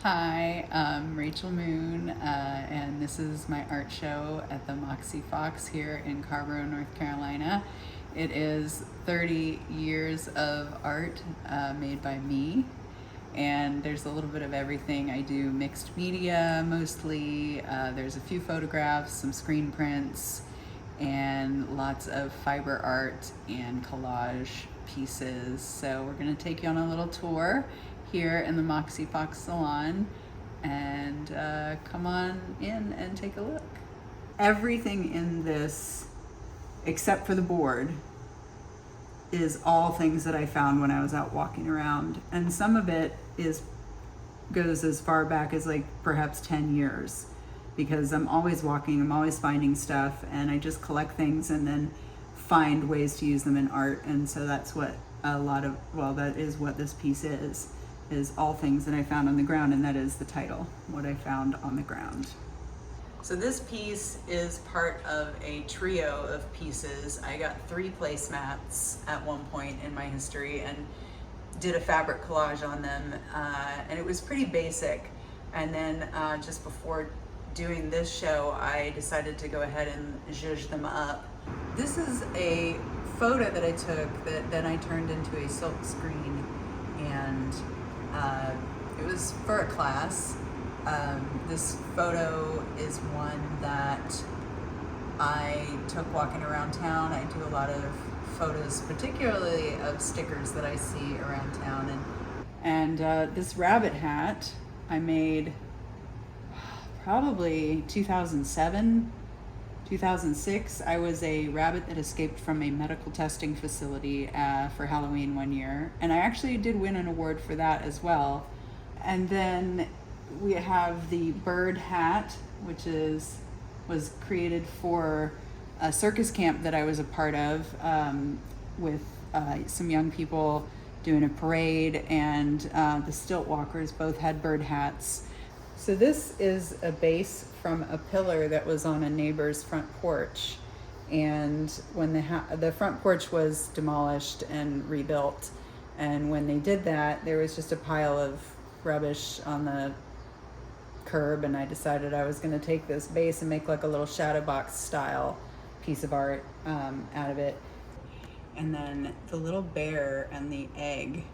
Hi, I'm Rachel Moon, and this is my art show at the Moxie Fox here in Carborough, North Carolina. It is 30 years of art made by me, and there's a little bit of everything. I do mixed media mostly. There's a few photographs, some screen prints, and lots of fiber art and collage pieces. So we're going to take you on a little tour here in the Moxie Fox Salon, and come on in and take a look. Everything in this, except for the board, is all things that I found when I was out walking around, and some of it goes as far back as like perhaps 10 years, because I'm always walking, I'm always finding stuff, and I just collect things and then find ways to use them in art. And so that's what that is what this piece is all things that I found on the ground, and that is the title, What I Found on the Ground. So this piece is part of a trio of pieces. I got 3 placemats at one point in my history and did a fabric collage on them, and it was pretty basic. And then just before doing this show, I decided to go ahead and zhuzh them up. This is a photo that I took that then I turned into a silk screen, and it was for a class. This photo is one that I took walking around town. I do a lot of photos, particularly of stickers that I see around town. And this rabbit hat I made probably 2007, 2006. I was a rabbit that escaped from a medical testing facility for Halloween one year, and I actually did win an award for that as well. And then we have the bird hat, which was created for a circus camp that I was a part of, with some young people doing a parade, and the stilt walkers both had bird hats. So this is a base from a pillar that was on a neighbor's front porch, and when the front porch was demolished and rebuilt, and when they did that, there was just a pile of rubbish on the curb, and I decided I was going to take this base and make like a little shadow box style piece of art out of it. And then the little bear and the egg,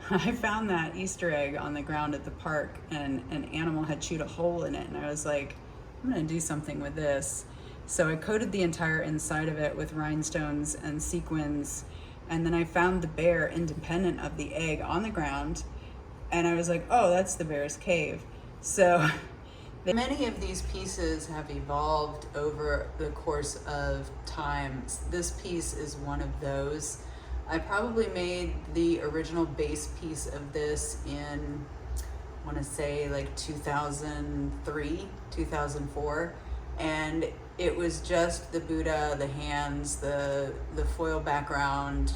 I found that Easter egg on the ground at the park, and an animal had chewed a hole in it, and I was like, I'm gonna do something with this. So I coated the entire inside of it with rhinestones and sequins, and then I found the bear independent of the egg on the ground, and I was like, oh, that's the bear's cave. So many of these pieces have evolved over the course of time. This piece is one of those. I probably made the original base piece of this in, I want to say like 2003, 2004. And it was just the Buddha, the hands, the foil background,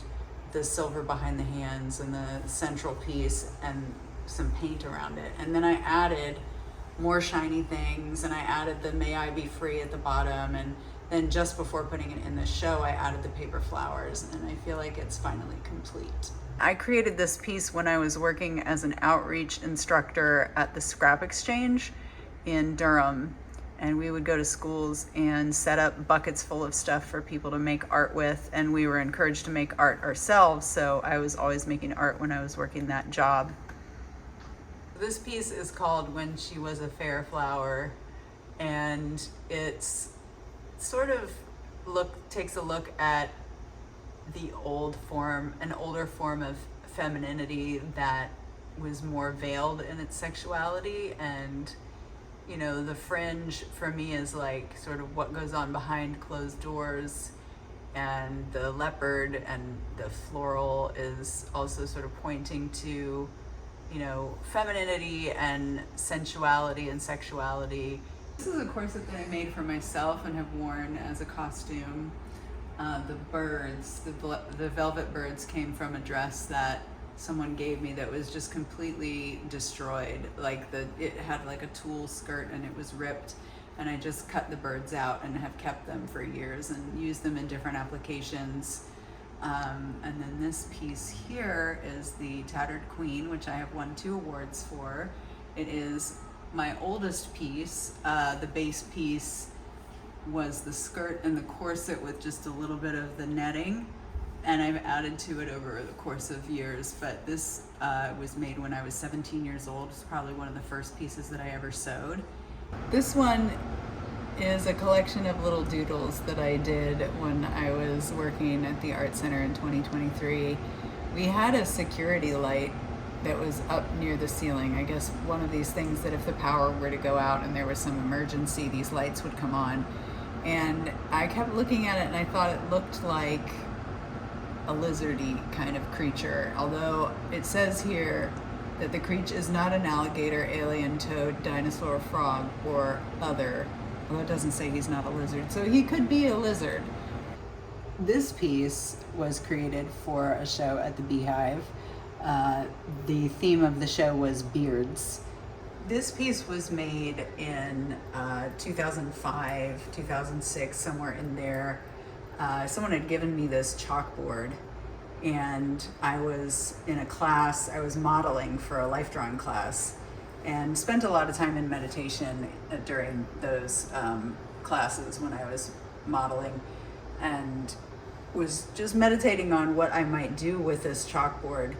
the silver behind the hands, and the central piece, and some paint around it. And then I added more shiny things, and I added the May I Be Free at the bottom, and then just before putting it in the show, I added the paper flowers, and I feel like it's finally complete. I created this piece when I was working as an outreach instructor at the Scrap Exchange in Durham, and we would go to schools and set up buckets full of stuff for people to make art with, and we were encouraged to make art ourselves, so I was always making art when I was working that job. This piece is called When She Was a Fair Flower, and it's sort of takes a look at the an older form of femininity that was more veiled in its sexuality. And you know, the fringe for me is like sort of what goes on behind closed doors, and the leopard and the floral is also sort of pointing to, you know, femininity and sensuality and sexuality. This is a corset that I made for myself and have worn as a costume. The birds, the velvet birds, came from a dress that someone gave me that was just completely destroyed. Like it had like a tulle skirt and it was ripped, and I just cut the birds out and have kept them for years and used them in different applications. And then this piece here is the Tattered Queen, which I have won 2 awards for. It is my oldest piece. The base piece was the skirt and the corset with just a little bit of the netting, and I've added to it over the course of years. But this was made when I was 17 years old. It's probably one of the first pieces that I ever sewed. This one is a collection of little doodles that I did when I was working at the Art Center in 2023. We had a security light that was up near the ceiling. I guess one of these things that if the power were to go out and there was some emergency, these lights would come on. And I kept looking at it and I thought it looked like a lizardy kind of creature. Although it says here that the creature is not an alligator, alien, toad, dinosaur, frog, or other. Well, it doesn't say he's not a lizard, so he could be a lizard. This piece was created for a show at the Beehive. The theme of the show was beards. This piece was made in 2005, 2006, somewhere in there. Someone had given me this chalkboard, and I was in a class, I was modeling for a life drawing class, and spent a lot of time in meditation during those classes when I was modeling, and was just meditating on what I might do with this chalkboard.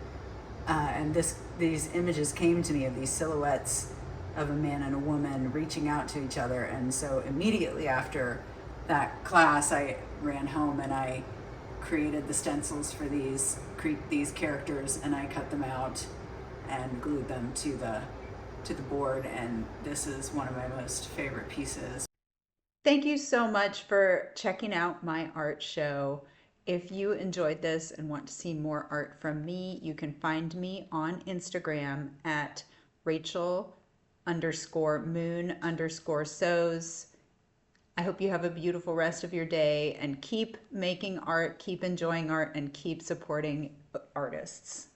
And these images came to me of these silhouettes of a man and a woman reaching out to each other. And so immediately after that class, I ran home and I created the stencils for these characters, and I cut them out and glued them to the board. And this is one of my most favorite pieces. Thank you so much for checking out my art show. If you enjoyed this and want to see more art from me, you can find me on Instagram at Rachel_moon_sews. I hope you have a beautiful rest of your day and keep making art, keep enjoying art, and keep supporting artists.